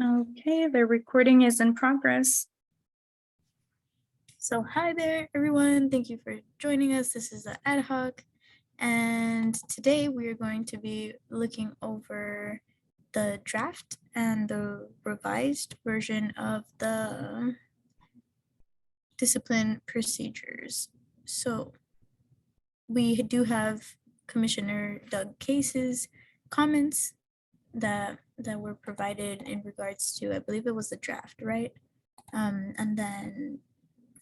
Okay, the recording is in progress. So hi there, everyone. Thank you for joining us. This is the ad hoc. And today we are going to be looking over the draft and the revised version of the discipline procedures. So we do have Commissioner Doug Case's comments that were provided in regards to, I believe it was the draft, right? And then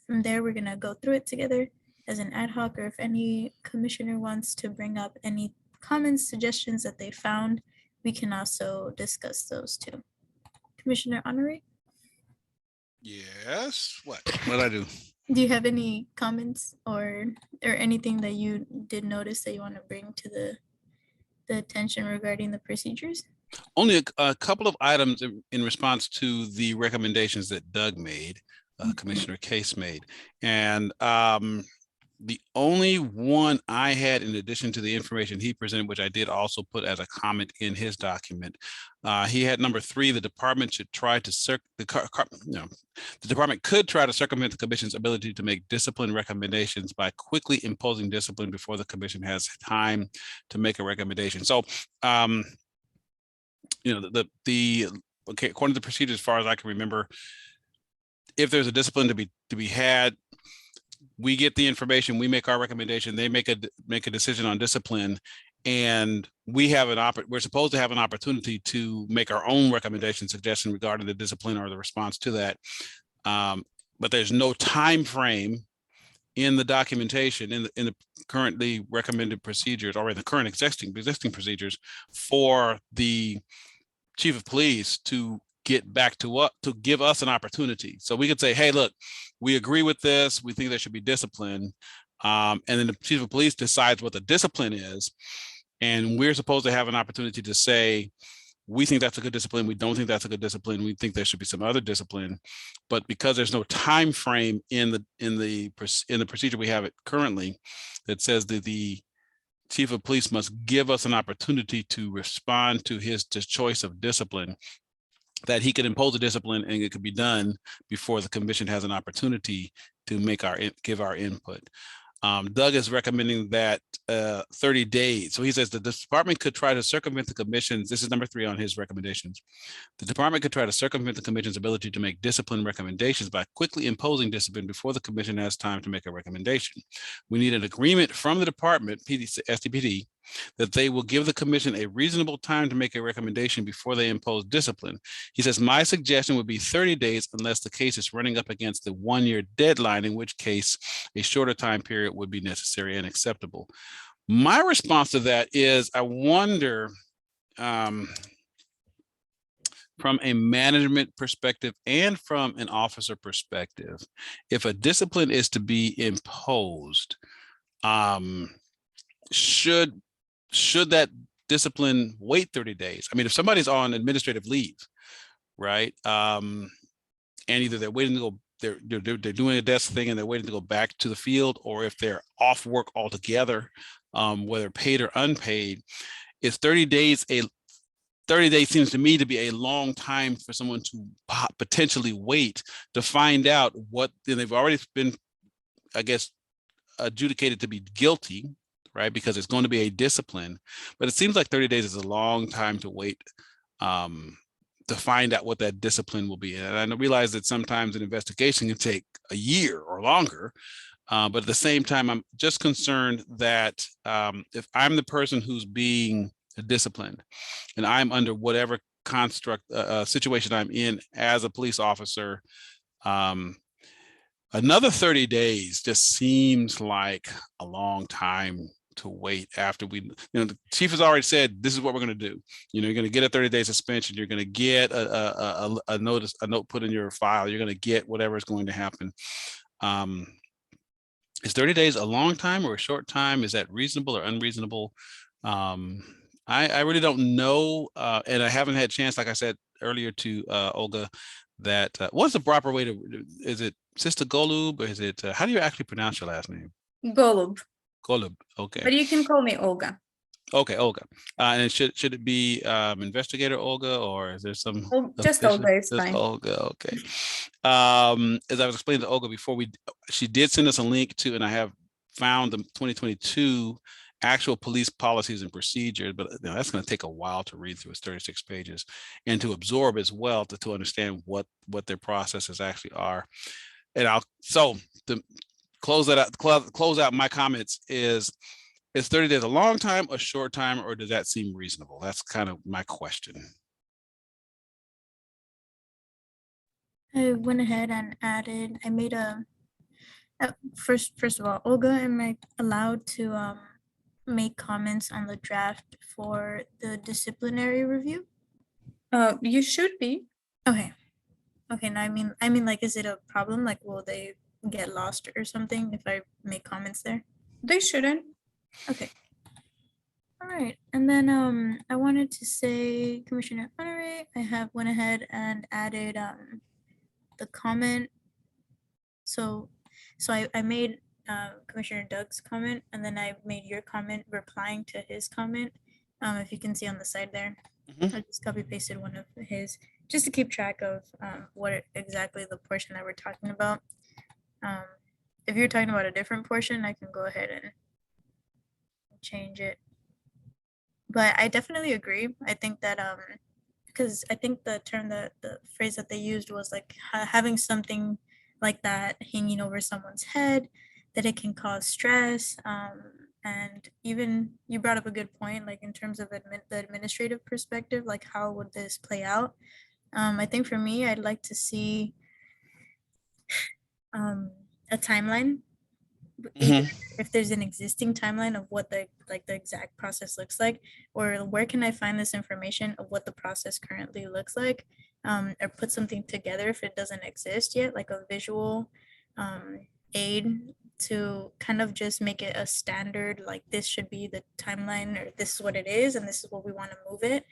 from there, we're gonna go through it together as an ad hoc, or if any commissioner wants to bring up any comments, suggestions that they found, we can also discuss those too. Commissioner Honoré, Yes. What'd I do? do you have any comments or anything that you did notice that you want to bring to the attention regarding the procedures? Only a couple of items in response to the recommendations that Doug made, Commissioner Case made. And the only one I had, in addition to the information he presented, which I did also put as a comment in his document, he had number 3, the department should try to the department could try to circumvent the commission's ability to make discipline recommendations by quickly imposing discipline before the commission has time to make a recommendation. So, okay, according to the procedure, as far as I can remember, if there's a discipline to be had, we get the information, we make our recommendation, they make a decision on discipline, and we're supposed to have an opportunity to make our own recommendation, suggestion regarding the discipline or the response to that. But there's no time frame in the documentation, in the currently recommended procedures, or in the current existing procedures, for the chief of police to get back to what, to give us an opportunity. So we could say, hey, look, we agree with this, we think there should be discipline. And then the chief of police decides what the discipline is. And we're supposed to have an opportunity to say, we think that's a good discipline, we don't think that's a good discipline, we think there should be some other discipline. But because there's no time frame in the procedure we have it currently, that says that the chief of police must give us an opportunity to respond to his choice of discipline, that he could impose a discipline and it could be done before the commission has an opportunity to give our input. Doug is recommending that 30 days. So he says that the department could try to circumvent the commission's, this is number 3 on his recommendations. The department could try to circumvent the commission's ability to make discipline recommendations by quickly imposing discipline before the commission has time to make a recommendation. We need an agreement from the department, STPD, that they will give the commission a reasonable time to make a recommendation before they impose discipline. He says, my suggestion would be 30 days unless the case is running up against the 1-year deadline, in which case a shorter time period would be necessary and acceptable. My response to that is, I wonder, from a management perspective and from an officer perspective, if a discipline is to be imposed, should that discipline wait 30 days? I mean, if somebody's on administrative leave, right, and either they're waiting to go, they're doing a desk thing and they're waiting to go back to the field, or if they're off work altogether, whether paid or unpaid, is 30 days 30 days seems to me to be a long time for someone to potentially wait to find out what they've already been, I guess, adjudicated to be guilty, right? Because it's going to be a discipline, but it seems like 30 days is a long time to wait to find out what that discipline will be. And I realize that sometimes an investigation can take a year or longer, but at the same time, I'm just concerned that if I'm the person who's being disciplined and I'm under whatever construct situation I'm in as a police officer, another 30 days just seems like a long time to wait after the chief has already said, this is what we're going to do. You're going to get a 30-day suspension. You're going to get a note put in your file. You're going to get whatever is going to happen. Is 30 days a long time or a short time? Is that reasonable or unreasonable? I really don't know. And I haven't had a chance, like I said earlier to Olga, that what's the proper way to, is it Sister Golub, or is it, how do you actually pronounce your last name? Golub. Golub, okay. But you can call me Olga. Okay, Olga. And should it be investigator Olga, or is there some Oh, just official- Olga is just fine. Olga, okay. As I was explaining to Olga before, she did send us a link to, and I have found the 2022 actual police policies and procedures, but that's going to take a while to read through. It's 36 pages, and to absorb as well to understand what their processes actually are. And to close out my comments is 30 days a long time, a short time, or does that seem reasonable? That's kind of my question. I went ahead and added, I made first of all, Olga, am I allowed to make comments on the draft for the disciplinary review? You should be. Okay. Okay, now I mean like, is it a problem? Like, will they get lost or something if I make comments there? They shouldn't. Okay. All right, and then I wanted to say, Commissioner Honore, I have went ahead and added the comment. So I made Commissioner Doug's comment, and then I made your comment replying to his comment. If you can see on the side there, Mhm. I just copy pasted one of his just to keep track of exactly the portion that we're talking about. If you're talking about a different portion, I can go ahead and change it. But I definitely agree. I think that because I think the term that the phrase that they used was like having something like that hanging over someone's head, that it can cause stress. And even you brought up a good point, like in terms of the administrative perspective, like how would this play out? I think for me, I'd like to see a timeline, either if there's an existing timeline of what the exact process looks like, or where can I find this information of what the process currently looks like, or put something together if it doesn't exist yet, like a visual aid to kind of just make it a standard, like this should be the timeline, or this is what it is and this is what we want to move it,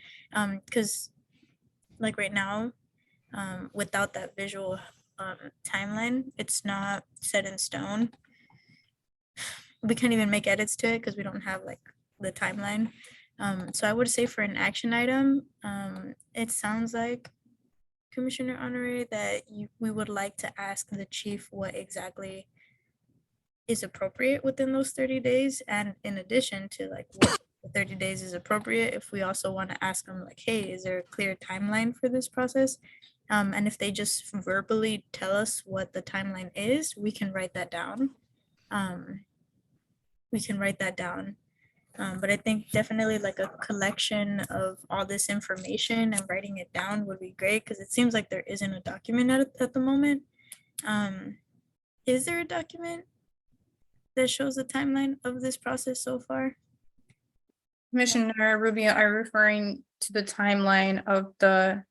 because like right now, without that visual timeline, it's not set in stone. We can't even make edits to it because we don't have like the timeline. So I would say for an action item, it sounds like, Commissioner Honore, that we would like to ask the chief what exactly is appropriate within those 30 days. And in addition to like what 30 days is appropriate, if we also want to ask them like, hey, is there a clear timeline for this process? And if they just verbally tell us what the timeline is, we can write that down. But I think definitely like a collection of all this information and writing it down would be great, because it seems like there isn't a document at the moment. Is there a document that shows the timeline of this process so far? Commissioner Rubio, are you referring to the timeline of the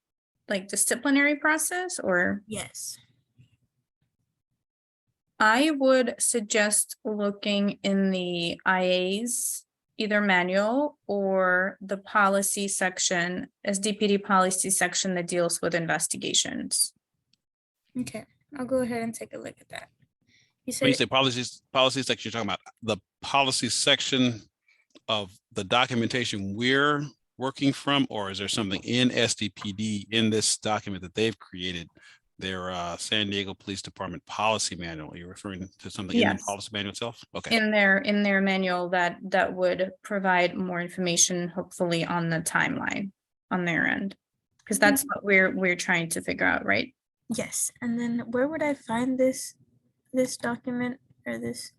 disciplinary process, or? Yes. I would suggest looking in the IA's either manual or the policy section, SDPD policy section that deals with investigations. Okay, I'll go ahead and take a look at that. You When you said, say policy section, you're talking about the policy section of the documentation we're working from, or is there something in SDPD in this document that they've created, their San Diego Police Department policy manual? Are you referring to something in the Yes. policy manual itself? Okay. In their manual that would provide more information, hopefully on the timeline on their end, because that's what we're trying to figure out, right? yes, and then where would I find this document, or this?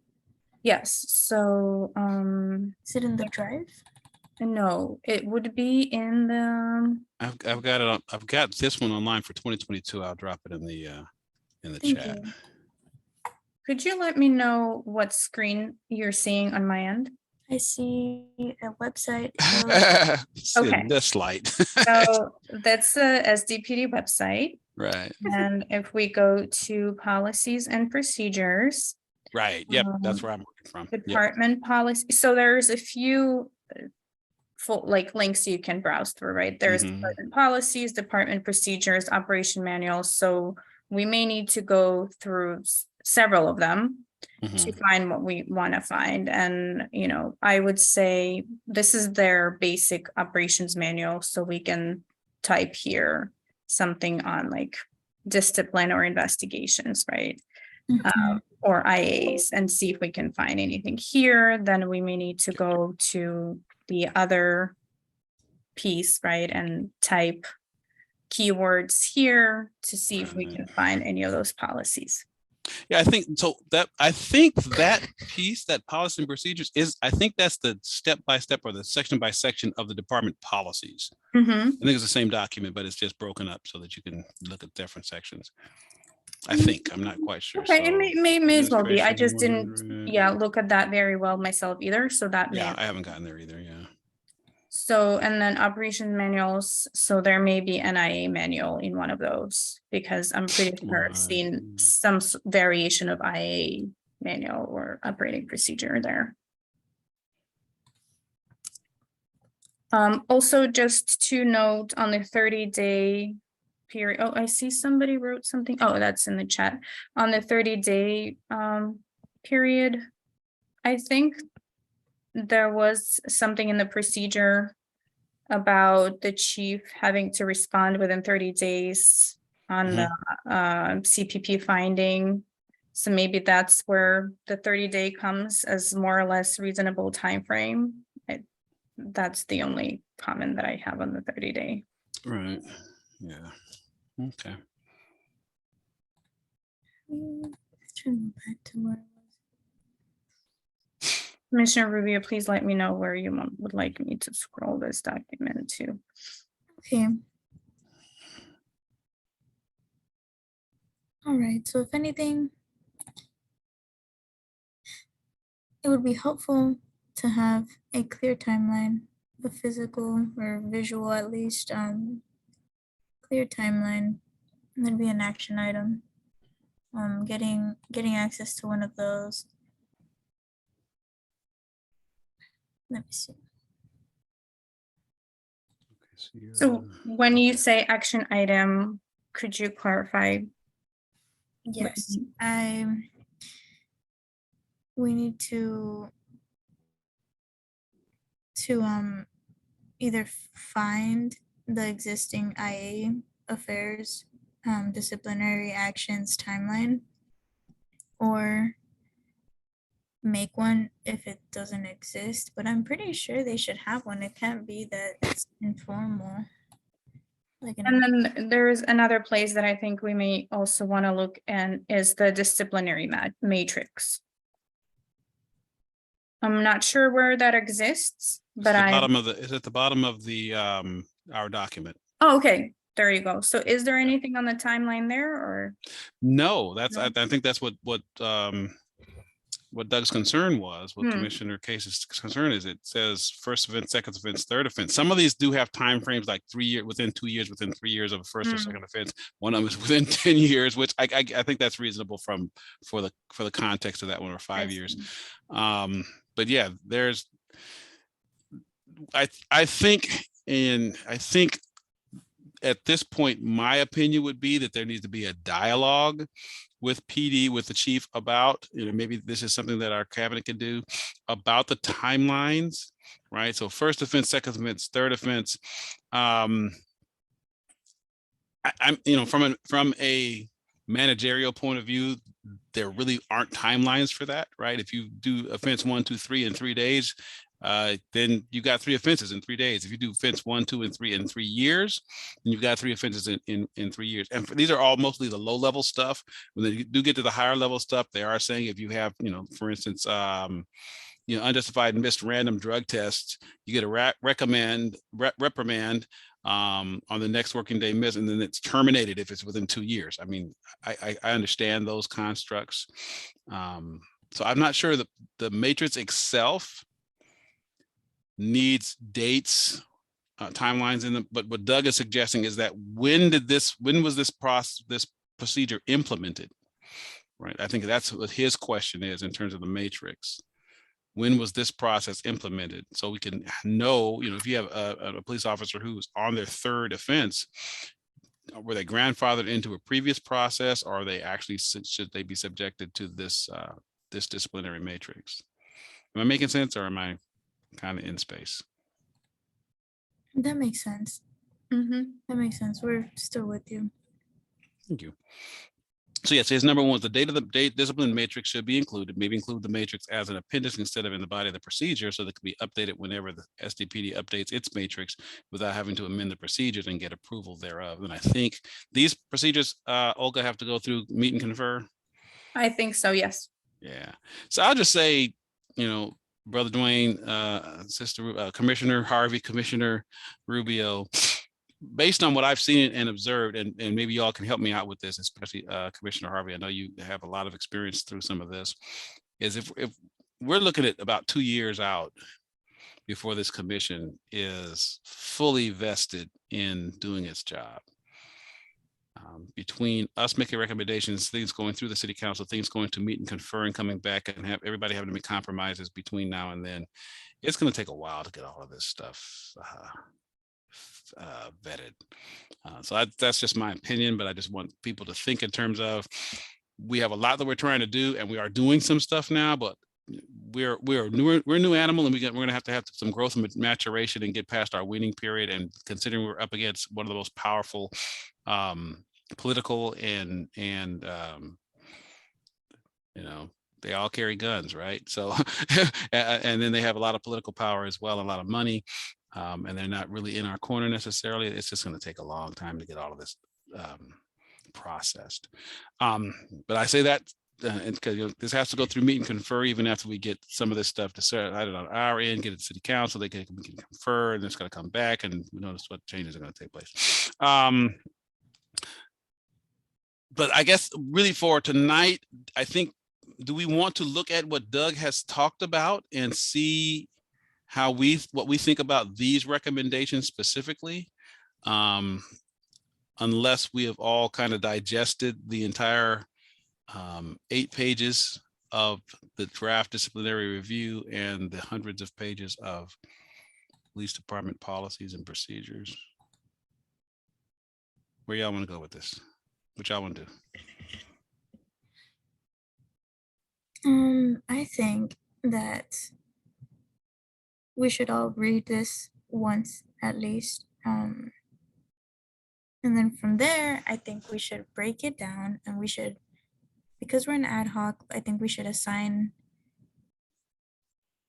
Yes, so Is it in the drive? no, it would be in the, I've got it. I've got this one online for 2022. I'll drop it in the Thank chat. you. could you let me know what screen you're seeing on my end? I see a website. Okay. In this light. So that's the SDPD website. Right. And if we go to policies and procedures, Right. Yep. That's where I'm working from. Yep. department policy, so there's a few full links you can browse through, right? There's Mhm. department policies, department procedures, operation manuals. So we may need to go through several of them to Mhm. find what we want to find. And, you know, I would say this is their basic operations manual, so we can type here something on like discipline or investigations, right? Mhm. Or IAs, and see if we can find anything here. Then we may need to go to the other piece, right? And type keywords here to see if we Right. can find any of those policies. Yeah, I think so. I think that piece, that policy and procedures, I think that's the step by step or the section by section of the department policies. Mhm. I think it's the same document, but it's just broken up so that you can look at different sections. I think, I'm not quite sure. Okay, it So may as well be. I just administration didn't, 100. yeah, look at that very well myself either, so that may. Yeah, I haven't gotten there either. Yeah. So, and then operation manuals, so there may be an IA manual in one of those, because I'm pretty sure I've seen Right. some variation of IA manual or operating procedure there. Also just to note on the 30-day period, oh, I see somebody wrote something, oh, that's in the chat. On the 30-day period, I think there was something in the procedure about the chief having to respond within 30 days on the CPP finding. So maybe that's where the 30-day comes as more or less reasonable timeframe. That's the only comment that I have on the 30-day. Right. Yeah. Okay. Turn back to where I was. Commissioner Rubio, please let me know where you would like me to scroll this document to. Okay. All right, so if anything, it would be helpful to have a clear timeline, a physical or visual at least, clear timeline. And there'd be an action item. Getting access to one of those. Let me see. So when you say action item, could you clarify? Yes, we need to either find the existing IA affairs disciplinary actions timeline, or make one if it doesn't exist, but I'm pretty sure they should have one. It can't be that it's informal. Like And then there's another place that I think we may also want to look and is the disciplinary matrix. I'm not sure where that exists, but It's at the bottom of the our document. Oh, okay, there you go. So is there anything on the timeline there, or? No, that's No. I think that's what Doug's concern was, what Hmm. Commissioner Case's concern is. It says first offense, second offense, third offense. Some of these do have timeframes like 3 years, within 2 years, within 3 years of a first or Hmm. second offense. One of them is within 10 years, which I think that's reasonable for the context of that one, or 5 years. But yeah, I think at this point, my opinion would be that there needs to be a dialogue with PD, with the chief, about, maybe this is something that our cabinet can do, about the timelines, right? So first offense, second offense, third offense. I'm, from a managerial point of view, there really aren't timelines for that, right? If you do offense 1, 2, 3 in 3 days, then you got 3 offenses in 3 days. If you do offense 1, 2, and 3 in 3 years, then you've got 3 offenses in 3 years. And these are all mostly the low level stuff. When they do get to the higher level stuff, they are saying if you have, for instance, unjustified missed random drug tests, you get a reprimand on the next working day miss, and then it's terminated if it's within 2 years. I mean, I understand those constructs. So I'm not sure that the matrix itself needs dates, timelines in them, but what Doug is suggesting is that when was this procedure implemented, right? I think that's what his question is in terms of the matrix. When was this process implemented? So we can know, if you have a police officer who's on their 3rd offense, were they grandfathered into a previous process, or are they actually, should they be subjected to this this disciplinary matrix. Am I making sense, or am I kind of in space? That makes sense. Mhm. That makes sense. We're still with you. Thank you. So yes, his number one, the date discipline matrix should be included, maybe include the matrix as an appendix instead of in the body of the procedure, so that can be updated whenever the SDPD updates its matrix without having to amend the procedures and get approval thereof. And I think these procedures, Olga, have to go through meet and confer. I think so, yes. Yeah. So I'll just say, Brother Dwayne, Commissioner Harvey, Commissioner Rubio, based on what I've seen and observed, and maybe y'all can help me out with this, especially Commissioner Harvey, I know you have a lot of experience through some of this, is if we're looking at about 2 years out before this commission is fully vested in doing its job. Between us making recommendations, things going through the city council, things going to meet and confer and coming back, and have everybody having to make compromises between now and then, it's going to take a while to get all of this stuff vetted. So that's just my opinion, but I just want people to think in terms of, we have a lot that we're trying to do, and we are doing some stuff now, but we're a new animal, and we're going to have some growth and maturation and get past our weaning period. And considering we're up against one of the most powerful political and they all carry guns, right? So and then they have a lot of political power as well, a lot of money, and they're not really in our corner necessarily. It's just going to take a long time to get all of this processed. But I say that because this has to go through meet and confer, even after we get some of this stuff decided on our end, get it to city council, we can confer, and it's going to come back, and we notice what changes are going to take place. But I guess really for tonight, I think, do we want to look at what Doug has talked about and see what we think about these recommendations specifically? Unless we have all kind of digested the entire 8 pages of the draft disciplinary review and the hundreds of pages of police department policies and procedures. Where y'all want to go with this? What y'all want to do? I think that we should all read this once at least. And then from there, I think we should break it down, and we should, because we're an ad hoc, I think we should assign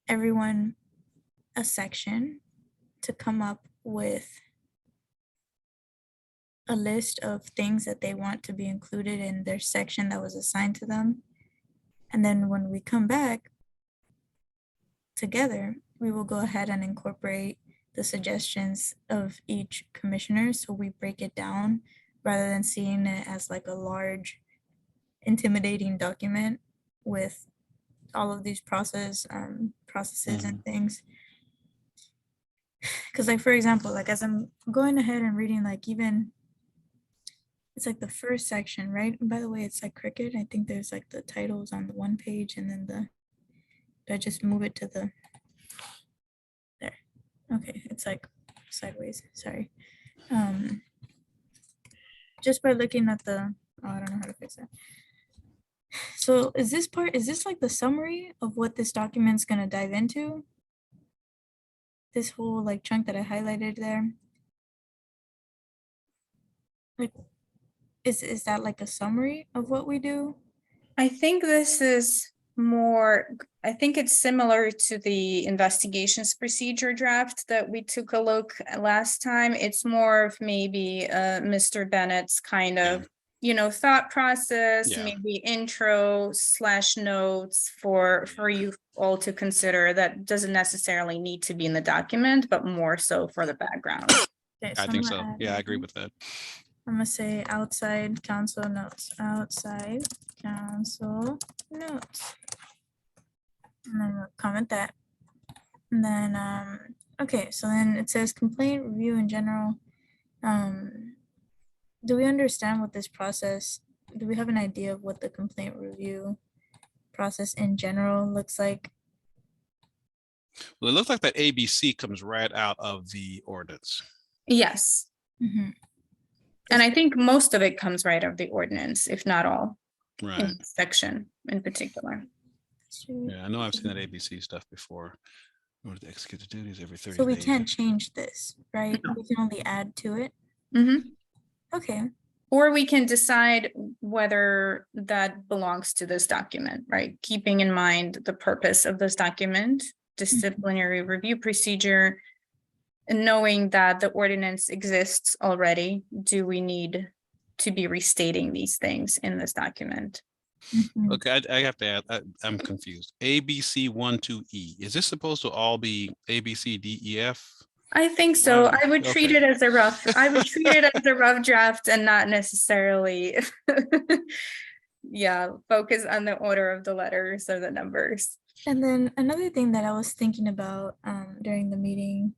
everyone a section to come up with a list of things that they want to be included in their section that was assigned to them. And then when we come back together, we will go ahead and incorporate the suggestions of each commissioner. So we break it down rather than seeing it as like a large, intimidating document with all of these processes and things. Because like, for example, like as I'm going ahead and reading, like even, it's like the first section, right? And by the way, it's like Cricut. I think there's like the titles on the one page, and then do I just move it to the, there. Okay, it's like sideways, sorry. Just by looking at the, I don't know how to fix that. So is this like the summary of what this document's gonna dive into? This whole like chunk that I highlighted there? Like, is that like a summary of what we do? I think this is I think it's similar to the investigations procedure draft that we took a look at last time. It's more of maybe Mr. Bennett's kind of, thought process, maybe intro / notes for you all to consider. That doesn't necessarily need to be in the document, but more so for the background. Okay, I think so. Yeah, I agree with that. I'm gonna say outside council notes, outside council notes. And then we'll comment that. And then, okay, so then it says complaint review in general. Do we understand what this process, do we have an idea of what the complaint review process in general looks like? Well, it looks like that ABC comes right out of the ordinance. Yes. Mhm. And I think most of it comes right out of the ordinance, if not all, Right. in this section in particular. Yeah, I know I've seen that ABC stuff before. In order to execute the duties every 30 So we days. can't change this, right? We can only add to it. Mhm. Okay. Or we can decide whether that belongs to this document, right? Keeping in mind the purpose of this document, disciplinary review procedure. And knowing that the ordinance exists already, do we need to be restating these things in this document? Mhm. Okay, I have to add, I'm confused. ABC 1 to E. Is this supposed to all be A, B, C, D, E, F? I think so. Wow, I would treat okay. it as a rough, I would treat it as a rough draft and not necessarily yeah, focus on the order of the letters or the numbers. And then another thing that I was thinking about during the meeting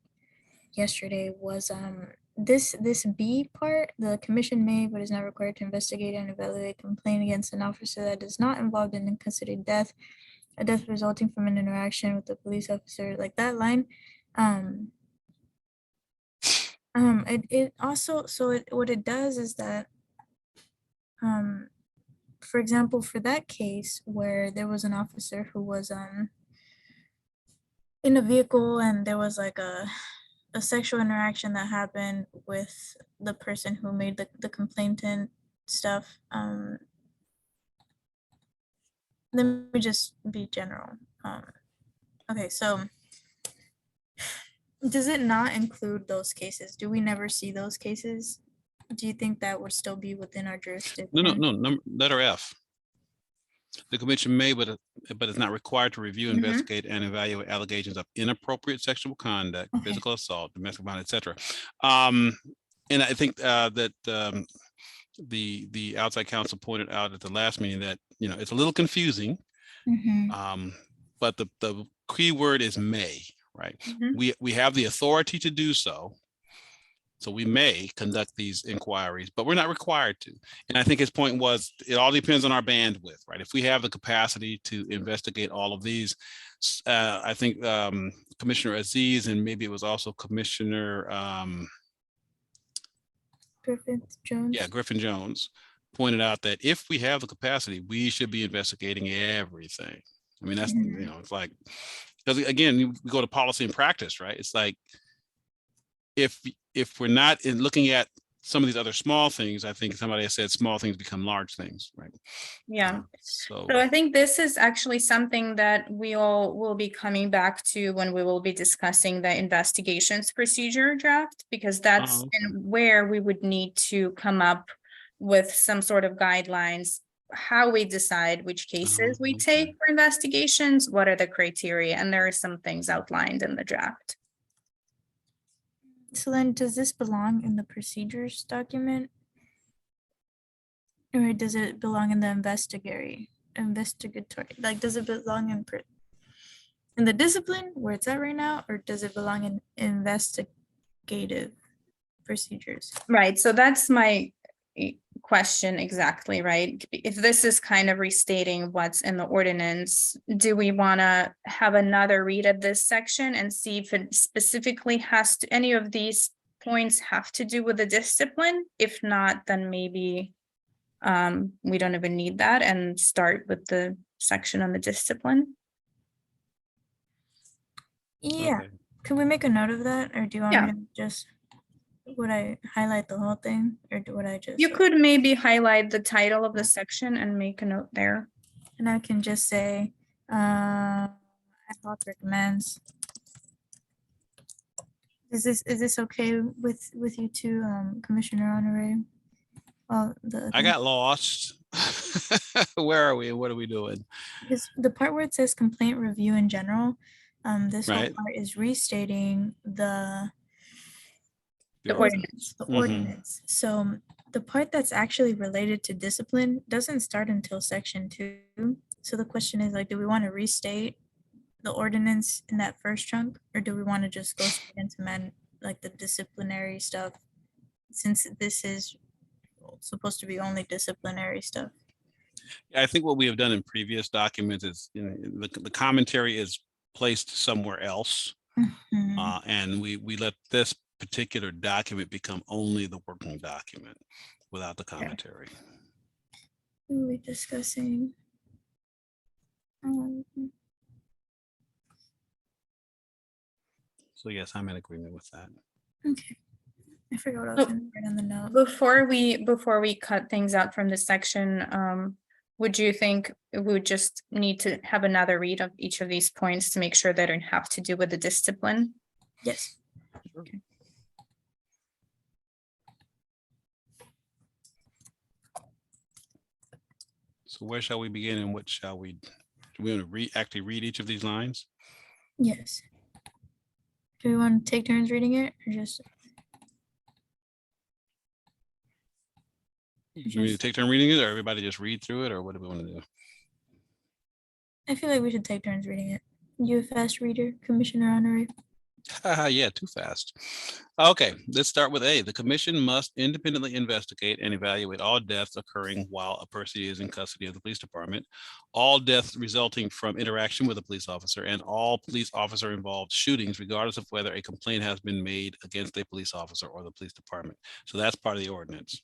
yesterday was this B part, the commission may but is not required to investigate and evaluate complaint against an officer that is not involved in considered death, a death resulting from an interaction with a police officer, like that line. It also, so what it does is that for example, for that case where there was an officer who was in a vehicle and there was like a sexual interaction that happened with the person who made the complaint and stuff. Let me just be general. Okay, so does it not include those cases? Do we never see those cases? Do you think that would still be within our jurisdiction? No, letter F. The commission may, but it's not required to review, Mhm. investigate, and evaluate allegations of inappropriate sexual conduct, Okay. physical assault, domestic violence, etc. And I think that the outside counsel pointed out at the last meeting that, you know, it's a little confusing. Mhm. But the key word is may, right? Mhm. We have the authority to do so. So we may conduct these inquiries, but we're not required to. And I think his point was, it all depends on our bandwidth, right? If we have the capacity to investigate all of these, I think Commissioner Aziz, and maybe it was also Commissioner, Griffith Jones. yeah, Griffin Jones, pointed out that if we have the capacity, we should be investigating everything. I mean, that's, you know, it's like, because again, we go to policy and practice, right? It's like, if we're not in looking at some of these other small things, I think somebody has said small things become large things, right? Yeah. So So I think this is actually something that we all will be coming back to when we will be discussing the investigations procedure draft, because that's where we would need to come up with some sort of guidelines, how we decide which cases we okay. take for investigations, what are the criteria, and there are some things outlined in the draft. So then does this belong in the procedures document? Or does it belong in the investigatory, like does it belong in the discipline where it's at right now, or does it belong in investigative procedures? Right, so that's my question exactly, right? If this is kind of restating what's in the ordinance, do we want to have another read of this section and see if it specifically has to, any of these points have to do with the discipline? If not, then maybe we don't even need that and start with the section on the discipline. Yeah, Okay. can we make a note of that, or do you want Yeah. me to just, would I highlight the whole thing, or would I just? You could maybe highlight the title of the section and make a note there. And I can just say, ad hoc recommends. Is this okay with you two, Commissioner Honoré? Well, I got lost. Where are we and what are we doing? Because the part where it says complaint review in general, this whole Right. part is restating the The ordinance. the Mhm. ordinance. So the part that's actually related to discipline doesn't start until section 2. So the question is, like, do we want to restate the ordinance in that first chunk, or do we want to just go straight into like the disciplinary stuff, since this is supposed to be only disciplinary stuff? I think what we have done in previous documents is, you know, the commentary is placed somewhere else. Mhm. And we let this particular document become only the working document without the commentary. Who are we discussing? Um, So yes, I'm in agreement with that. okay. I forgot what I was Oh. going to write on the note. Before we cut things out from this section, would you think we would just need to have another read of each of these points to make sure they don't have to do with the discipline? Yes. So where shall we begin and what shall we, do we want to actually read each of these lines? Yes. Do we want to take turns reading it or just? Do we need to take turn reading it or everybody just read through it or what do we want to do? I feel like we should take turns reading it. You a fast reader, Commissioner Honorary? Yeah, too fast. Okay, let's start with A. The commission must independently investigate and evaluate all deaths occurring while a person is in custody of the police department, all deaths resulting from interaction with a police officer, and all police officer involved shootings, regardless of whether a complaint has been made against a police officer or the police department. So that's part of the ordinance,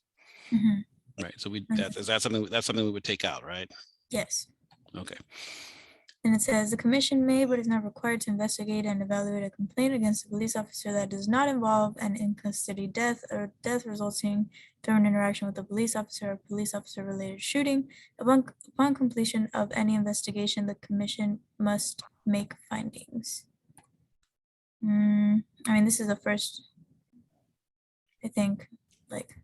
Mhm. right? So we, Okay. that's something we would take out, right? Yes. Okay. And it says the commission may but is not required to investigate and evaluate a complaint against a police officer that does not involve an in custody death or death resulting from an interaction with a police officer or police officer related shooting. Upon completion of any investigation, the commission must make findings. I mean, this is the first, I think, like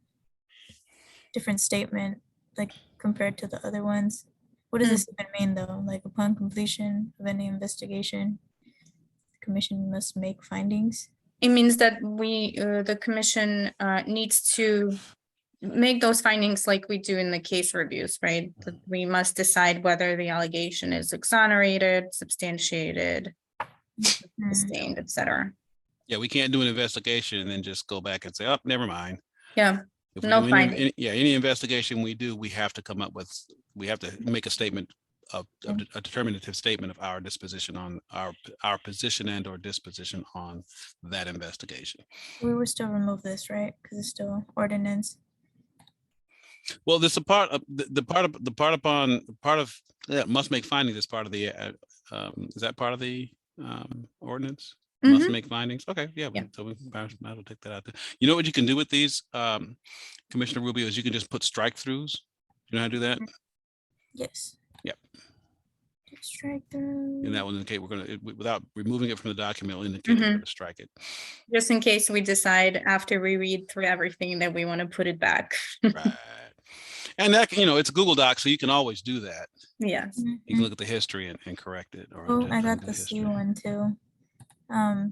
different statement, like compared to the other ones. What does this even mean though? Like upon completion of any investigation, the commission must make findings. It means that the commission, needs to make those findings like we do in the case reviews, right? That we must decide whether the allegation is exonerated, substantiated, sustained, etc. Yeah, we can't do an investigation and then just go back and say, oh, never mind. Yeah, If we no do finding. any investigation we do, we have to come up with, we have to make a statement of a determinative statement of our disposition on our position and or disposition on that investigation. We would still remove this, right? Because it's still ordinance. Well, this is a part of part of that must make findings as part of the is that part of the ordinance? Must Mhm. make findings. Okay, yeah. Yeah. So we might as well take that out there. You know what you can do with these, Commissioner Rubio, is you can just put strike throughs. You know how to do that? Yes. Yep. Strike through. And that will indicate we're going to, without removing it from the document, will indicate we're going to strike it. Just in case we decide after we read through everything that we want to put it back. Right. And that, you know, it's Google Docs, so you can always do that. Yes, You can look at the history and correct it. Or Oh, just I got undo the C history. one too.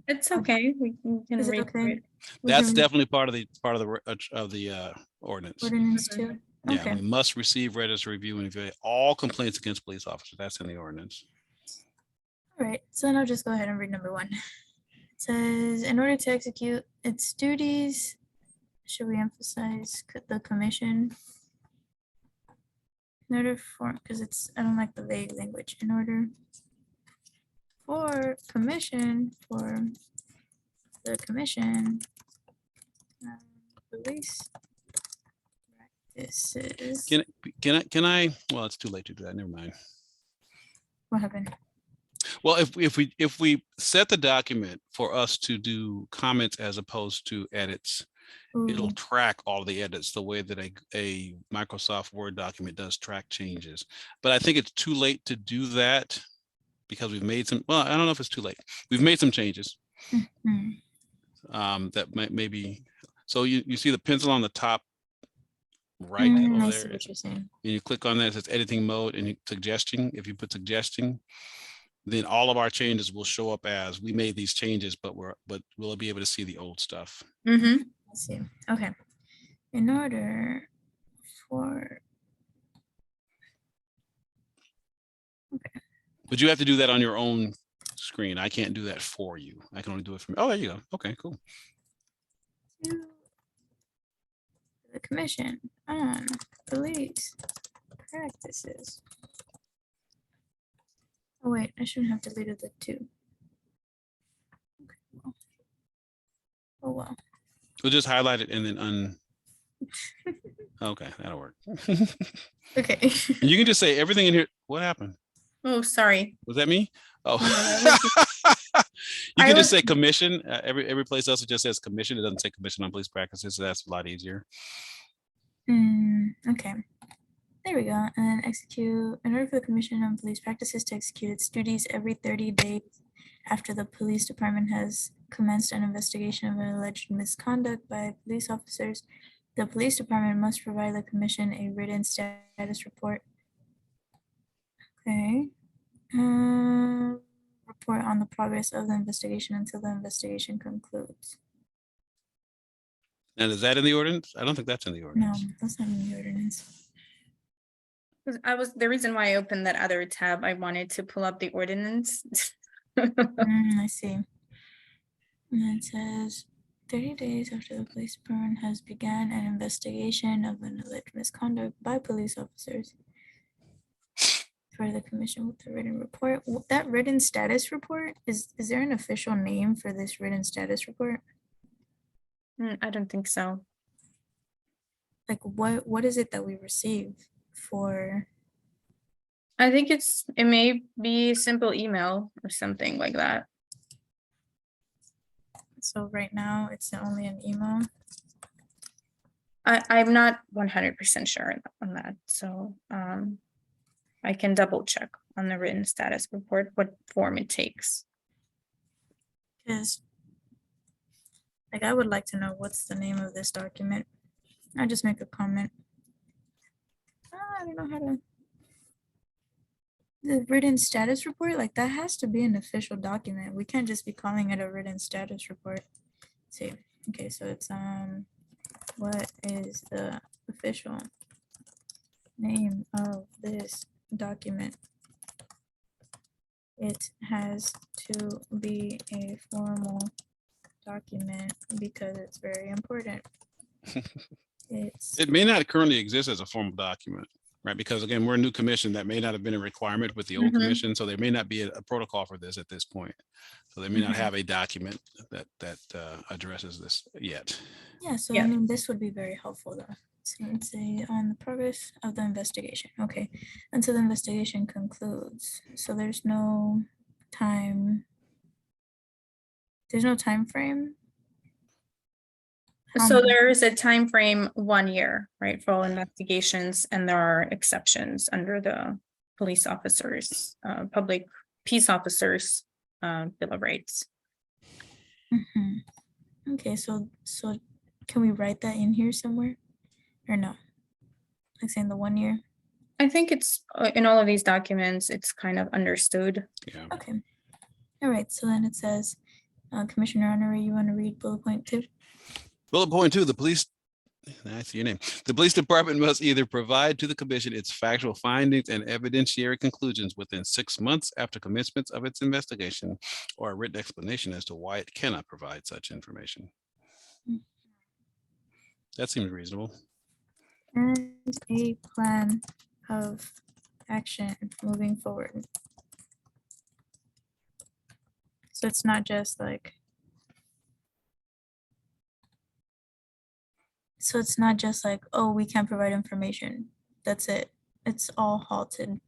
it's okay. We can Is it read through okay? it. We That's can- definitely part of the ordinance. Ordinance Mhm. too. Yeah, Okay. we must receive, register, review, and evaluate all complaints against police officers. That's in the ordinance. All right. So then I'll just go ahead and read number one. It says, in order to execute its duties, should we emphasize the commission? In order for, because it's, I don't like the vague language. In order for the commission, police practices. Can I, well, it's too late to do that. Never mind. What happened? Well, if we set the document for us to do comments as opposed to edits, it'll Ooh, track all the edits the way that a Microsoft Word document does track changes. But I think it's too late to do that because we've made some, well, I don't know if it's too late. We've made some changes mhm. that might maybe, so you see the pencil on the top right over I see there, what you're saying. and you click on that, it says editing mode and suggesting. If you put suggesting, then all of our changes will show up as we made these changes, but we'll be able to see the old stuff. Mhm. I see. Okay. In order for, But you have to do that on your own screen. I can't do that for you. I can only do it from, oh, there you go. Okay, cool. to the commission on police practices. Oh wait, I shouldn't have deleted the two. Okay, well. Oh well. We'll just highlight it and then okay, that'll work. Okay. You can just say everything in here. What happened? Oh, sorry. Was that me? Oh. No, that You I can just was- say commission. Every place else it just says commission. It doesn't say commission on police practices. So that's a lot easier. Okay. There we go. And execute, in order for the Commission on Police Practices to execute its duties every 30 days after the police department has commenced an investigation of an alleged misconduct by police officers, the police department must provide the commission a written status report. Okay. Report on the progress of the investigation until the investigation concludes. And is that in the ordinance? I don't think that's in the No, ordinance. that's not in the ordinance. the reason why I opened that other tab, I wanted to pull up the ordinance. I see. And it says 30 days after the police department has begun an investigation of an alleged misconduct by police officers. For the commission with the written report. That written status report, is there an official name for this written status report? I don't think so. Like what is it that we receive for? I think it may be simple email or something like that. So right now it's only an email. I'm not 100% sure on that, so I can double check on the written status report, what form it takes. Because like I would like to know what's the name of this document. I'll just make a comment. I don't know how to. The written status report, like that has to be an official document. We can't just be calling it a written status report. Let's see, okay, so it's what is the official name of this document? It has to be a formal document because it's very important. It may not currently exist as a formal document, right? Because again, we're a new commission that may not have been a requirement with the old Mhm. commission. So there may not be a protocol for this at this point. So they may not Mhm. have a document that addresses this yet. Yeah, so Yeah. I mean, this would be very helpful though. So let's say on the progress of the investigation, okay, until the investigation concludes. So there's no time. There's no time frame. How So many- there is a time frame 1 year, right, for all investigations, and there are exceptions under the police officers, public peace officers, Bill of Rights. Mhm. Okay, so can we write that in here somewhere? Or no? Like saying the 1 year? I think it's in all of these documents, it's kind of understood. Yeah. Okay. All right, so then it says, Commissioner Honorary, you want to read bullet point 2? Bullet point 2, the police, I see your name. The police department must either provide to the commission its factual findings and evidentiary conclusions within 6 months after commencement of its investigation, or a written explanation as to why it cannot provide such information. That seems reasonable. And a plan of action moving forward. So it's not just like. So it's not just like, oh, we can't provide information. That's it. It's all halted.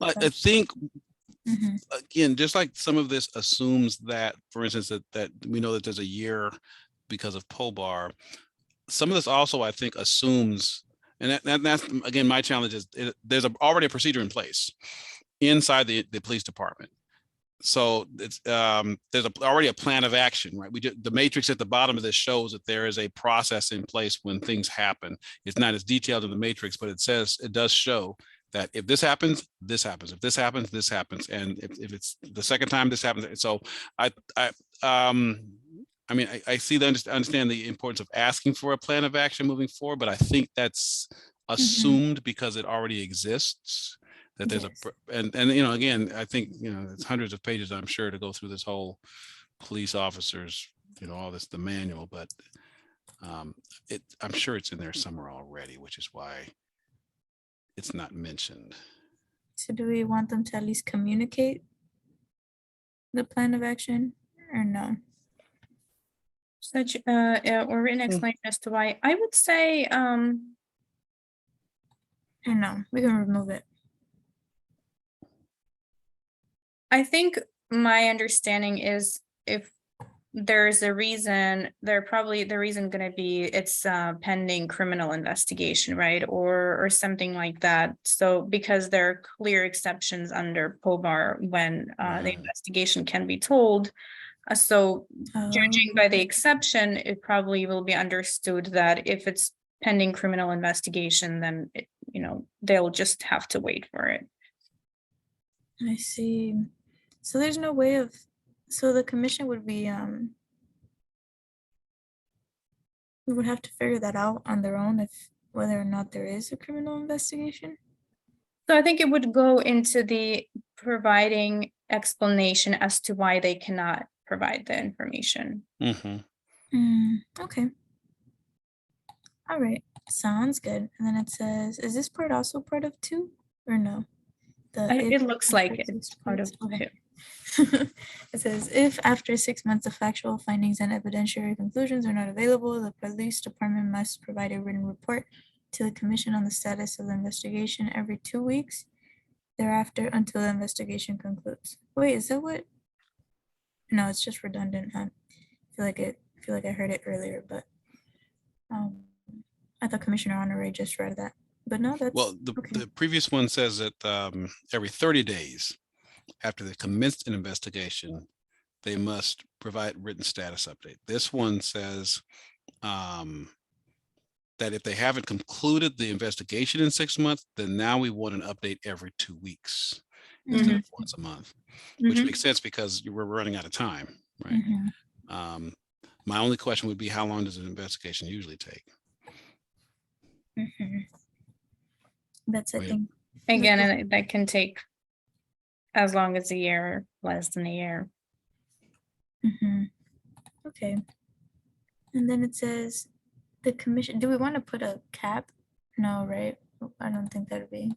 I think, Mhm. again, just like some of this assumes that, for instance, that we know that there's a year because of POBAR, some of this also, I think, assumes, and that's, again, my challenge is there's already a procedure in place inside the police department. So it's there's already a plan of action, right? The matrix at the bottom of this shows that there is a process in place when things happen. It's not as detailed in the matrix, but it does show that if this happens, this happens. If this happens, this happens. And if it's the second time this happens, so I mean, I understand the importance of asking for a plan of action moving forward, but I think that's assumed because it already exists. That there's Yes. and you know, again, I think, you know, it's hundreds of pages, I'm sure, to go through this whole police officers, you know, all this, the manual, but I'm sure it's in there somewhere already, which is why it's not mentioned. So do we want them to at least communicate the plan of action or no? Such or written explanation as to why, I would say, Or no, we can remove it. I think my understanding is if there's a reason, the reason gonna be it's pending criminal investigation, right? Or something like that. So because there are clear exceptions under POBAR when the Right. investigation can be told. So judging by the Okay. exception, it probably will be understood that if it's pending criminal investigation, then they'll just have to wait for it. I see. So there's no way of, so the commission would be, we would have to figure that out on their own if whether or not there is a criminal investigation. So I think it would go into the providing explanation as to why they cannot provide the information. Mhm. Okay. All right. Sounds good. And then it says, is this part also part of 2 or no? It looks like after it's 6 part of weeks? Okay. it. It says, if after 6 months of factual findings and evidentiary conclusions are not available, the police department must provide a written report to the commission on the status of the investigation every 2 weeks thereafter until the investigation concludes. Wait, is that what? No, it's just redundant, huh? I feel like I heard it earlier, but I thought Commissioner Honoré just read that. But no, that's Well, okay. the previous one says that every 30 days after they commenced an investigation, they must provide written status update. This one says that if they haven't concluded the investigation in 6 months, then now we want an update every 2 weeks instead of once a month, which Mhm. makes sense because we're running out of time, right? Mhm, My only question would be, how long does an investigation usually take? mhm. That's, I Wait. think. Again, and that can take as long as a year, less than a year. Okay. And then it says the commission, do we want to put a cap? No, right? I don't think that'd be.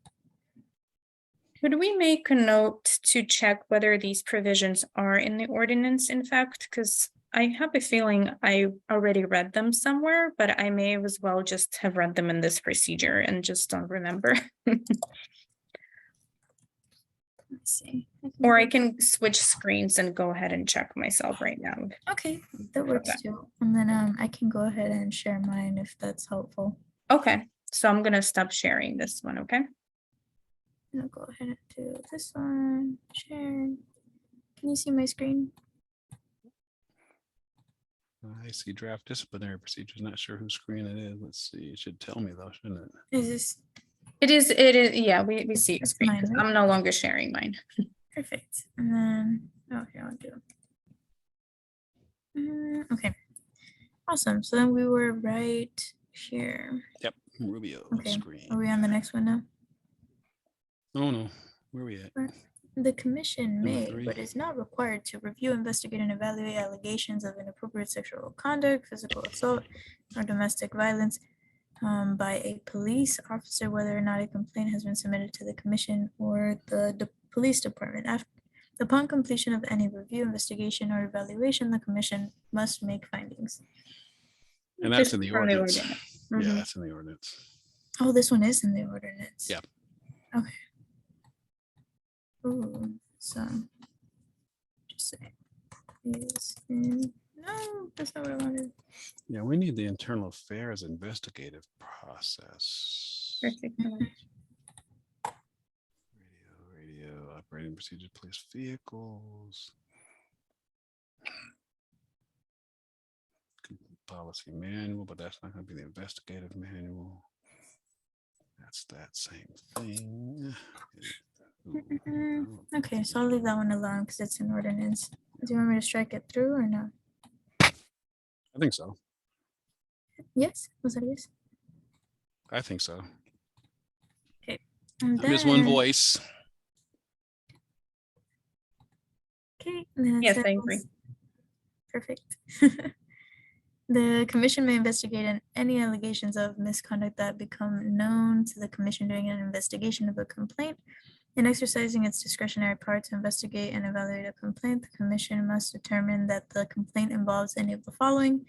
Could we make a note to check whether these provisions are in the ordinance, in fact? Because I have a feeling I already read them somewhere, but I may as well just have read them in this procedure and just don't remember. Let's see. Or I can switch screens and go ahead and check myself right now. Okay, that works Okay. too. And then I can go ahead and share mine if that's helpful. Okay, so I'm gonna stop sharing this one, okay? I'll go ahead and do this one. Share. Can you see my screen? I see draft disciplinary procedures. Not sure whose screen it is. Let's see. It should tell me though, shouldn't it? Is this It is, yeah, we see your That's screen, mine, 'cause right? I'm no longer sharing mine. perfect? And then, oh, here I'll do. Okay, awesome. So then we were right here. Yep, Rubio Okay, screen. are we on the next one now? Oh no, where are we at? The commission Number may, 3. but is not required to review, investigate, and evaluate allegations of inappropriate sexual conduct, physical assault, or domestic violence by a police officer, whether or not a complaint has been submitted to the commission or the police department. Upon completion of any review, investigation, or evaluation, the commission must make findings. And that's Just in the from the ordinance. ordinance. Yeah, Mhm. that's in the ordinance. Oh, this one is in the ordinance. Yeah. Okay. Ooh, so just say is in. No, that's not what I wanted. Yeah, we need the internal affairs investigative process. Perfect. Radio, operating procedure, police vehicles. Policy manual, but that's not going to be the investigative manual. That's that same thing. Okay, so I'll leave that one alone because it's an ordinance. Do you want me to strike it through or no? I think so. Yes, was that a yes? I think so. And I'm just one then- voice. Okay. And then it Yes, I agree. says- Perfect. The commission may investigate any allegations of misconduct that become known to the commission during an investigation of a complaint. In exercising its discretionary power to investigate and evaluate a complaint, the commission must determine that the complaint involves any of the following.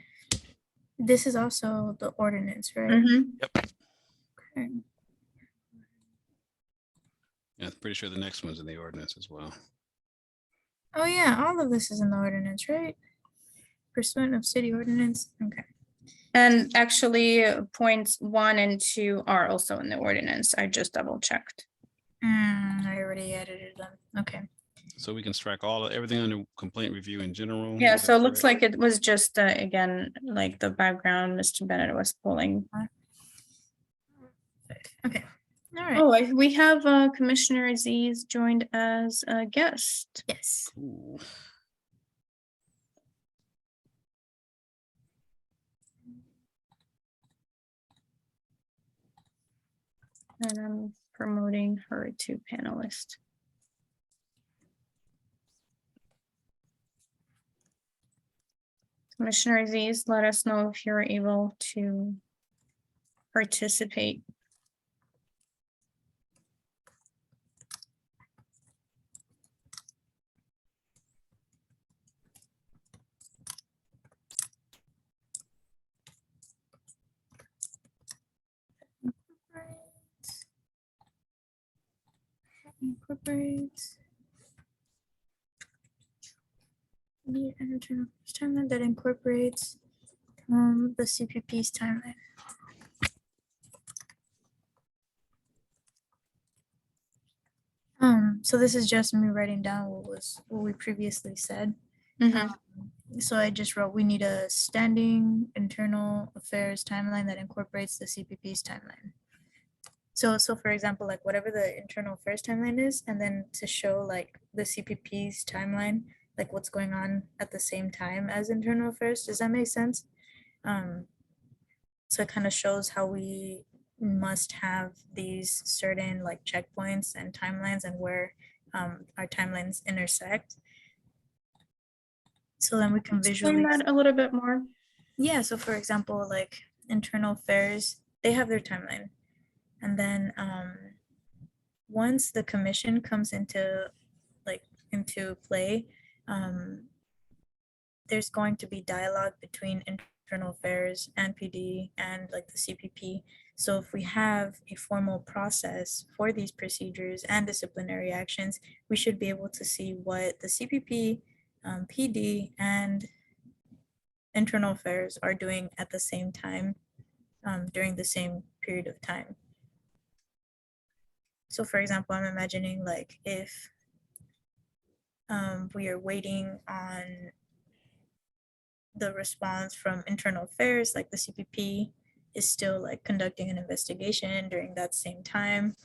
This is also the ordinance, right? Mhm. Yep. Okay. Yeah, I'm pretty sure the next one's in the ordinance as well. Oh yeah, all of this is in the ordinance, right? Pursuant of city ordinance, okay. And actually, points 1 and 2 are also in the ordinance. I just double checked. I already edited them, okay. So we can strike everything under complaint review in general. Yeah, is that so it looks correct? like it was just, again, like the background Mr. Bennett was pulling. Okay, all right, Oh, we have Commissioner Aziz joined as a guest. yes. Cool. And I'm promoting her to panelist. Commissioner Aziz, let us know if you're able to participate. Incorporates. Need an internal timeline that incorporates the CPP's timeline. So this is just me writing down what we previously said. Mhm. So I just wrote, we need a standing internal affairs timeline that incorporates the CPP's timeline. So for example, like whatever the internal affairs timeline is, and then to show like the CPP's timeline, like what's going on at the same time as internal affairs. Does that make sense? So it kind of shows how we must have these certain like checkpoints and timelines and where our timelines intersect. So then we can Explain visually, that a little bit more. yeah, so for example, like internal affairs, they have their timeline. And then once the commission comes into play, there's going to be dialogue between internal affairs and PD and like the CPP. So if we have a formal process for these procedures and disciplinary actions, we should be able to see what the CPP, PD, and internal affairs are doing at the same time during the same period of time. So for example, I'm imagining like if we are waiting on the response from internal affairs, like the CPP is still like conducting an investigation during that same time.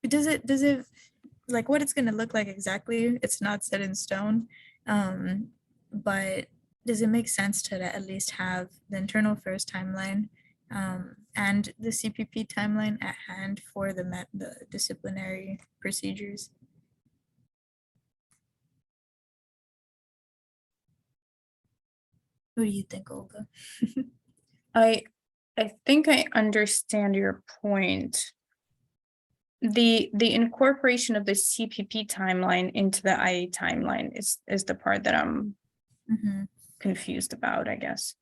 Does it like what it's going to look like exactly? It's not set in stone. But does it make sense to at least have the internal affairs timeline and the CPP timeline at hand for the disciplinary procedures? What do you think, Olga? I think I understand your point. The incorporation of the CPP timeline into the IA timeline is the part that I'm Mhm, confused about, I guess.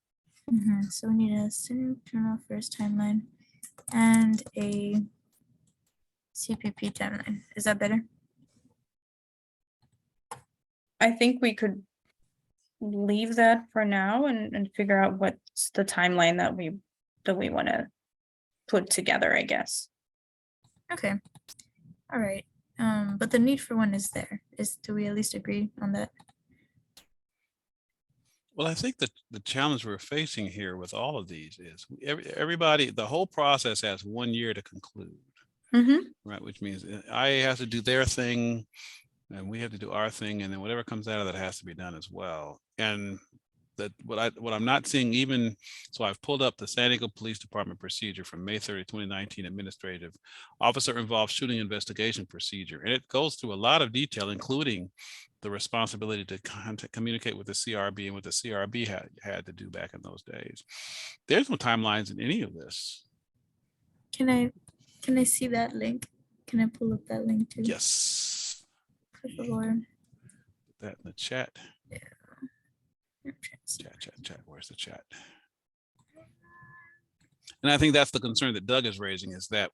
So we need a internal affairs timeline and a CPP timeline. Is that better? I think we could leave that for now and figure out what's the timeline that we want to put together, I guess. Okay. All right. But the need for one is there. Do we at least agree on that? Well, I think that the challenge we're facing here with all of these is everybody, the whole process has 1 year to conclude, right? Which means IA has to do their thing and we have to do our thing. And then whatever comes out of that has to be done as well. And that what I'm not seeing even, so I've pulled up the San Diego Police Department procedure from May 30, 2019, administrative officer involved shooting investigation procedure. And it goes through a lot of detail, including the responsibility to communicate with the CRB and what the CRB had to do back in those days. There's no timelines in any of this. Can I see that link? Can I pull up that link too? Yes. Por favor. Put that in the chat. Yeah. Chat. Where's the chat? And I think that's the concern that Doug is raising, is that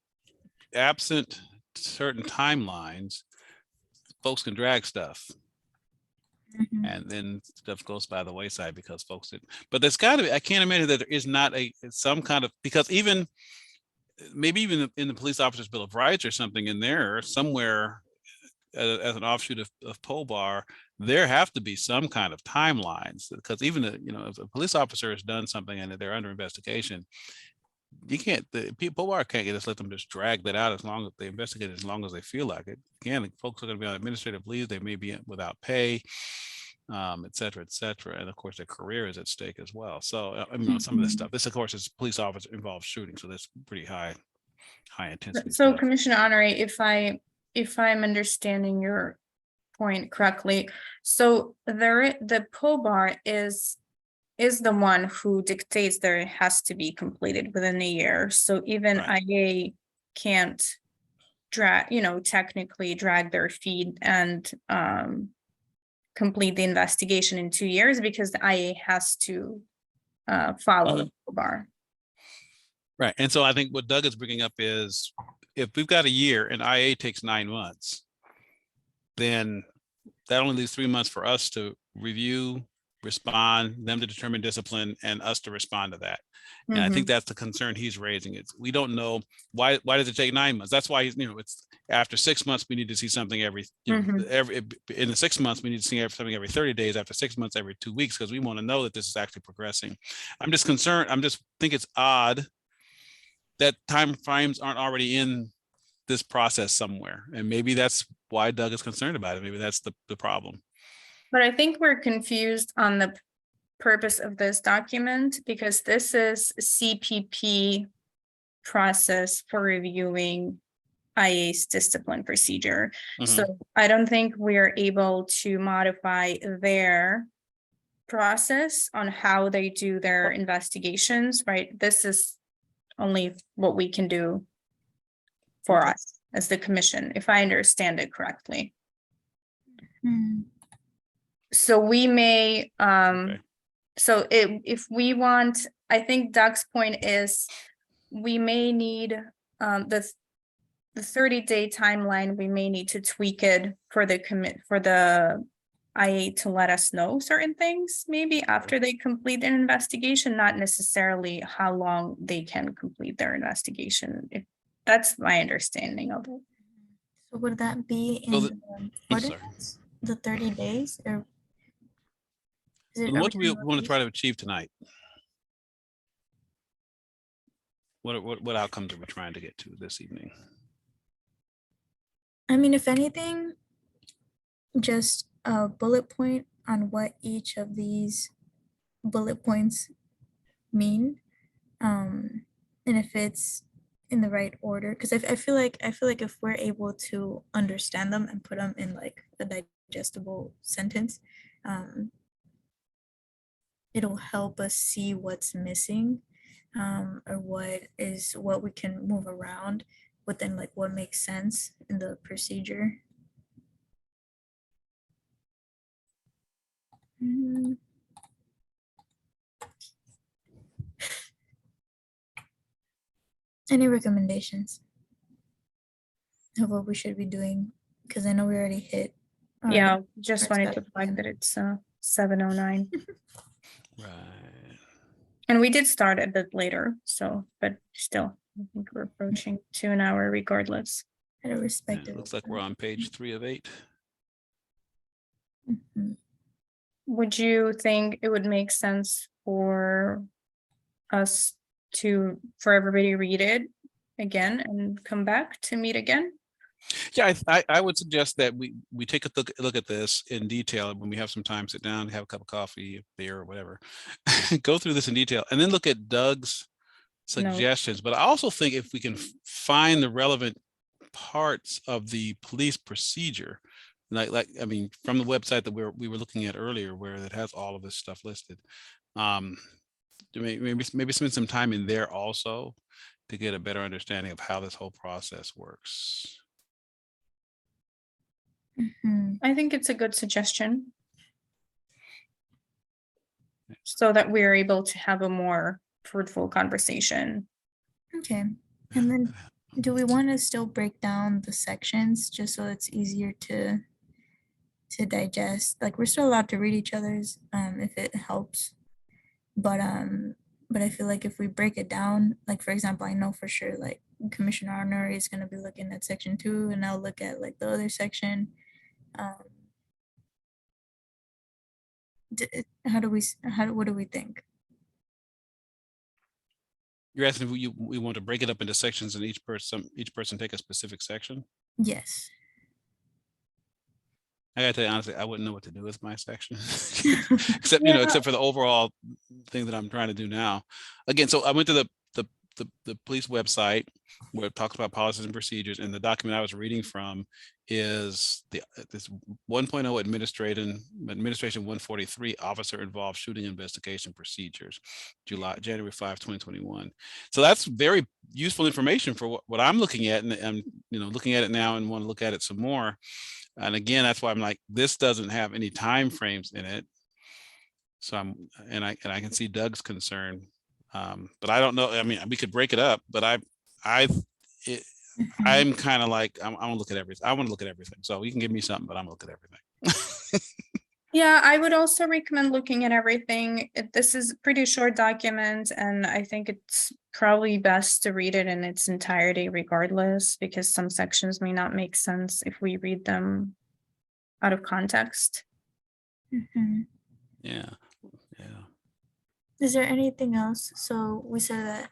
absent certain timelines, folks can drag stuff. Mhm. And then stuff goes by the wayside because folks did. But there's got to be, I can't imagine that there is not some kind of, because even maybe even in the police officer's bill of rights or something in there somewhere as an offshoot of POBAR, there have to be some kind of timelines, because even if a police officer has done something and they're under investigation, you can't, the POBAR can't just let them just drag that out as long as they investigate as long as they feel like it. Again, folks are going to be on administrative leave, they may be without pay, et cetera, et cetera. And of course, their career is at stake as well. So some of this stuff, this of course is police officer involved shooting. So that's pretty high intensity So stuff. Commissioner Honoré, if I'm understanding your point correctly, so the POBAR is the one who dictates that it has to be completed within a year. So even Right. IA can't technically drag their feet and complete the investigation in 2 years, because the IA has to follow the POBAR. Right. And so I think what Doug is bringing up is, if we've got a year and IA takes 9 months, then that only leaves 3 months for us to review, respond, them to determine discipline, and us to respond to that. And I think that's the concern he's raising. It's, we don't know why does it take 9 months? That's why it's after 6 months, we need to see something every, in the 6 months, we need to see something every 30 days, after 6 months, every 2 weeks, because we want to know that this is actually progressing. I'm just concerned. Think it's odd that time frames aren't already in this process somewhere. And maybe that's why Doug is concerned about it. Maybe that's the problem. But I think we're confused on the purpose of this document, because this is CPP process for reviewing IA's discipline procedure. So I don't think we're able to modify their process on how they do their investigations, right? This is only what we can do for us as the commission, if I understand it correctly. Mhm. So we may, Okay. so if we want, I think Doug's point is, we may need the 30-day timeline, we may need to tweak it for the IA to let us know certain things, maybe after they complete an investigation, not necessarily how long they can complete their investigation. That's my understanding of it. So would that be in So the I'm sorry. ordinance, the 30 days, or is it? What do we want to try to achieve tonight? What outcomes are we trying to get to this evening? I mean, if anything, just a bullet point on what each of these bullet points mean, and if it's in the right order, because I feel like if we're able to understand them and put them in like a digestible sentence, it'll help us see what's missing, or what we can move around within, like what makes sense in the procedure. Mm. Any recommendations of what we should be doing? Because I know we already hit. our- Yeah, just our wanted to stuff flag again. that it's 7:09. Right. And we did start a bit later, so, but still, I think we're approaching to an hour regardless. At a Yeah, respective. looks like we're on page 3 of 8. Mhm. Would you think it would make sense for us for everybody to read it again and come back to meet again? Yeah, I would suggest that we take a look at this in detail when we have some time, sit down, have a cup of coffee, beer, or whatever, go through this in detail, and then look at Doug's suggestions. But I also think if we can find the relevant parts of the police procedure, like I mean, from the website that we were looking at earlier, where it has all of this stuff listed, maybe spend some time in there also to get a better understanding of how this whole process works. Mhm. I think it's a good suggestion. So that we're able to have a more fruitful conversation. Okay, and then do we want to still break down the sections just so it's easier to digest? Like, we're still allowed to read each other's if it helps. But I feel like if we break it down, like for example, I know for sure like Commissioner Arnori is gonna be looking at section 2 and I'll look at like the other section. What do we think? You're asking if we want to break it up into sections and each person take a specific section? Yes. I gotta tell you honestly, I wouldn't know what to do with my section. Except for the overall thing that I'm trying to do now. Again, so I went to the police website where it talks about policies and procedures, and the document I was reading from is this 1.0 administration 143 officer involved shooting investigation procedures, January 5, 2021. So that's very useful information for what I'm looking at, and I'm looking at it now and want to look at it some more. And again, that's why I'm like, this doesn't have any time frames in it. So I can see Doug's concern. But I don't know. I mean, we could break it up, but I'm kind of like, I want to look at everything. I want to look at everything. So you can give me something, but I'm gonna look at everything. Yeah, I would also recommend looking at everything. This is a pretty short document, and I think it's probably best to read it in its entirety regardless, because some sections may not make sense if we read them out of context. Mhm. Yeah. Is there anything else? So we said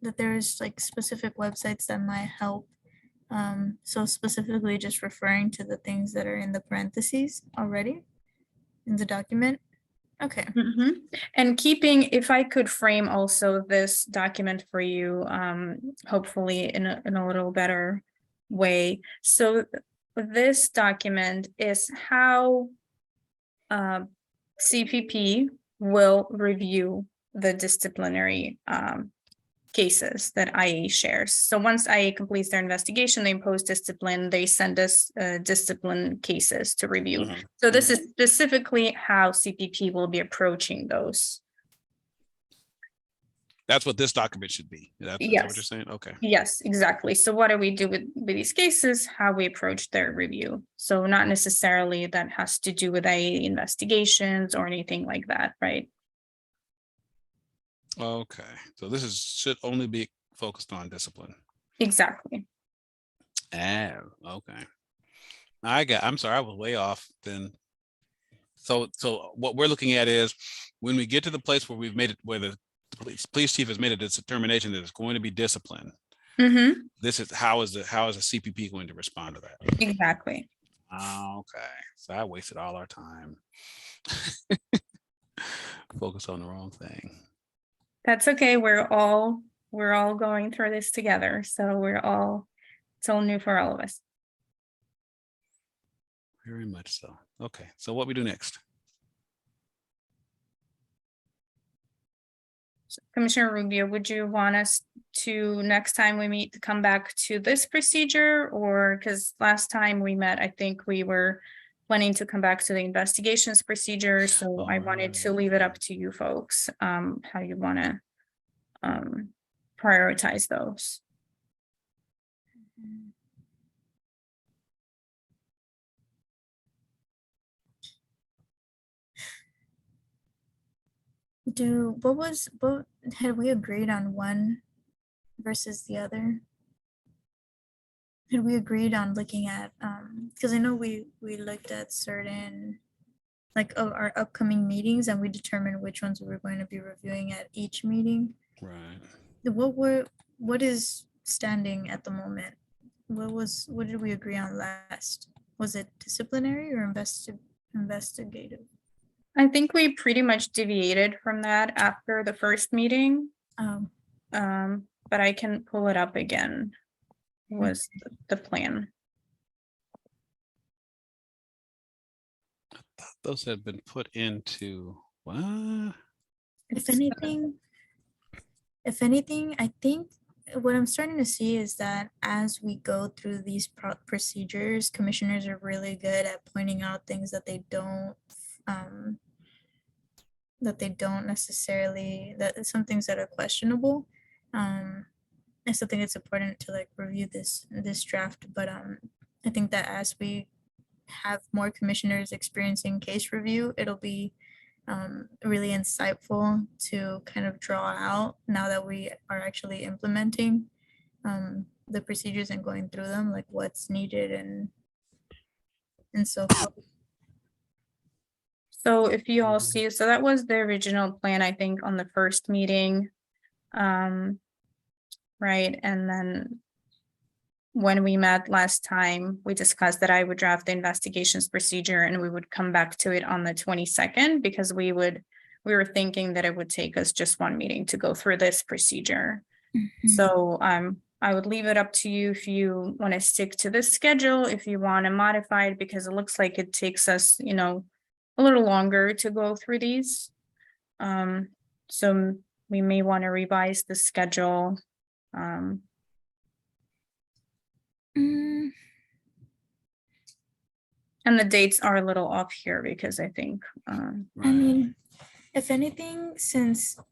that there's like specific websites that might help. So specifically just referring to the things that are in the parentheses already in the document. Okay. And keeping, if I could frame also this document for you, hopefully in a little better way. So this document is how CPP will review the disciplinary cases that IA shares. So once IA completes their investigation, they impose discipline, they send us discipline cases to review. Mhm. So this is specifically how CPP will be approaching those. That's what this document should be. That's what Yes. you're saying? Okay. Yes, exactly. So what do we do with these cases? How we approach their review. So not necessarily that has to do with IA investigations or anything like that, right? Okay. So this should only be focused on discipline. Exactly. Oh, okay. I'm sorry, I was way off then. So what we're looking at is when we get to the place where we've made it, where the police chief has made a determination that it's going to be discipline. This is how is the CPP going to respond to that? Exactly. Okay. So I wasted all our time. Focus on the wrong thing. That's okay. We're all going through this together. So it's all new for all of us. Very much so. Okay. So what we do next? Commissioner Rubio, would you want us to, next time we meet, to come back to this procedure? Or because last time we met, I think we were planning to come back to the investigations procedure. So I wanted to leave it up to you folks, how you want to prioritize those. What had we agreed on one versus the other? Had we agreed on looking at because I know we looked at certain like our upcoming meetings and we determined which ones we were going to be reviewing at each meeting. Right. What is standing at the moment? What did we agree on last? Was it disciplinary or investigative? I think we pretty much deviated from that after the first meeting. But I can pull it up again. Was the plan. I thought those had been put into what? If anything, I think what I'm starting to see is that as we go through these procedures, commissioners are really good at pointing out things that they don't necessarily, that some things that are questionable. I still think it's important to like review this draft, but I think that as we have more commissioners experiencing case review, it'll be really insightful to kind of draw out now that we are actually implementing the procedures and going through them, like what's needed and so forth. So if you all see, so that was the original plan, I think, on the first meeting. Right, and then when we met last time, we discussed that I would draft the investigations procedure and we would come back to it on the 22nd because we were thinking that it would take us just one meeting to go through this procedure. So I would leave it up to you if you want to stick to this schedule, if you want to modify it, because it looks like it takes us, a little longer to go through these. So we may want to revise the schedule. Mm, And the dates are a little off here because I think, I mean, if anything,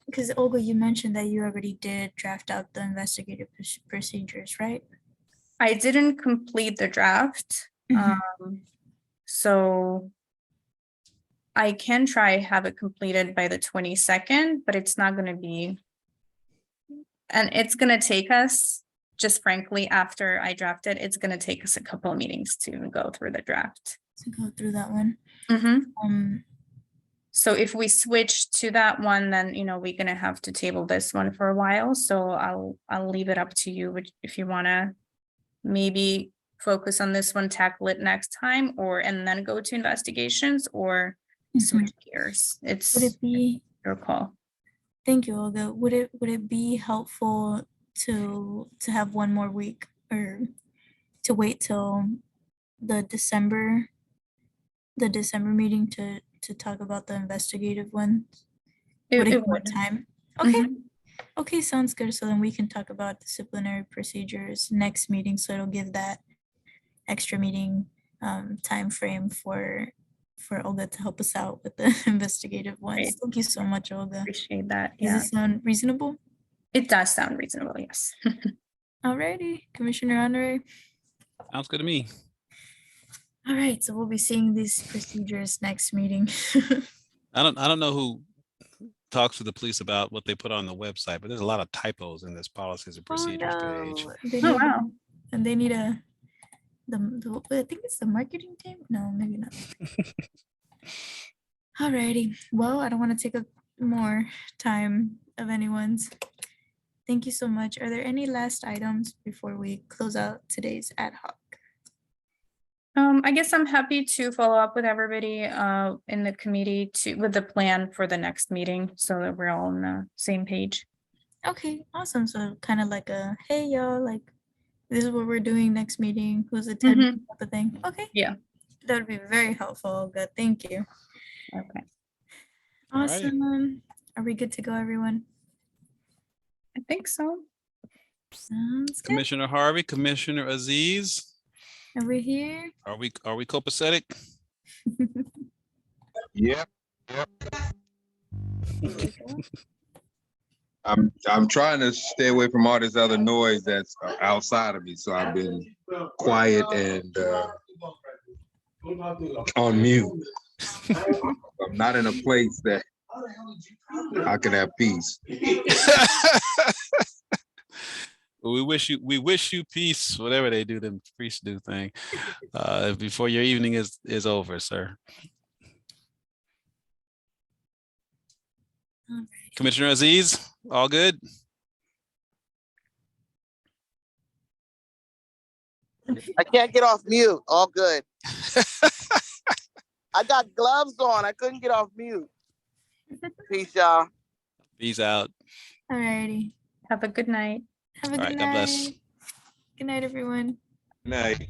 because Olga, you mentioned that you already did draft out the investigative procedures, right? I didn't complete the draft. Mhm. So I can try have it completed by the 22nd, but it's not gonna be. And it's gonna take us, just frankly, after I draft it, it's gonna take us a couple of meetings to go through the draft. To go through that one. So if we switch to that one, then, we're gonna have to table this one for a while, so I'll leave it up to you, if you wanna maybe focus on this one, tackle it next time, and then go to investigations, or switch gears. Would It's it be, your call. thank you, Olga, would it be helpful to have one more week or to wait till the December meeting to talk about the investigative ones? Would it It give more would. time? Okay. Mhm. Okay, sounds good. So then we can talk about disciplinary procedures next meeting. So it'll give that extra meeting time frame for Olga to help us out with the investigative ones. Great. Thank you so much, Olga. Appreciate that. Does Yeah, this sound reasonable? it does sound reasonable. Yes. Alrighty, Commissioner Honore. Sounds good to me. All right, so we'll be seeing these procedures next meeting. I don't know who talks to the police about what they put on the website, but there's a lot of typos in this policies and procedures page. They Oh, need, wow. and they need I think it's the marketing team. No, maybe not. Alrighty. Well, I don't want to take up more time of anyone's. Thank you so much. Are there any last items before we close out today's ad hoc? I guess I'm happy to follow up with everybody in the committee with the plan for the next meeting, so that we're all on the same page. Okay, awesome. So kind of like a, hey y'all, like this is what we're doing next meeting. Who's attending type of thing. Okay. Yeah. That would be very helpful. Good. Thank you. Okay. Alrighty. Awesome. Are we good to go, everyone? I think so. Sounds good. Commissioner Harvey, Commissioner Aziz, Over here. are we copacetic? Yep. I'm trying to stay away from all this other noise that's outside of me, so I've been quiet and on mute. I'm not in a place that I can have peace. We wish you peace, whatever they do, them priests do thing, before your evening is over, sir. Alright. Commissioner Aziz, all good? I can't get off mute. All good. I got gloves on. I couldn't get off mute. Peace, y'all. Peace out. Alrighty. Have a good night. Have a All good right, night. God bless. Good night, everyone. Night.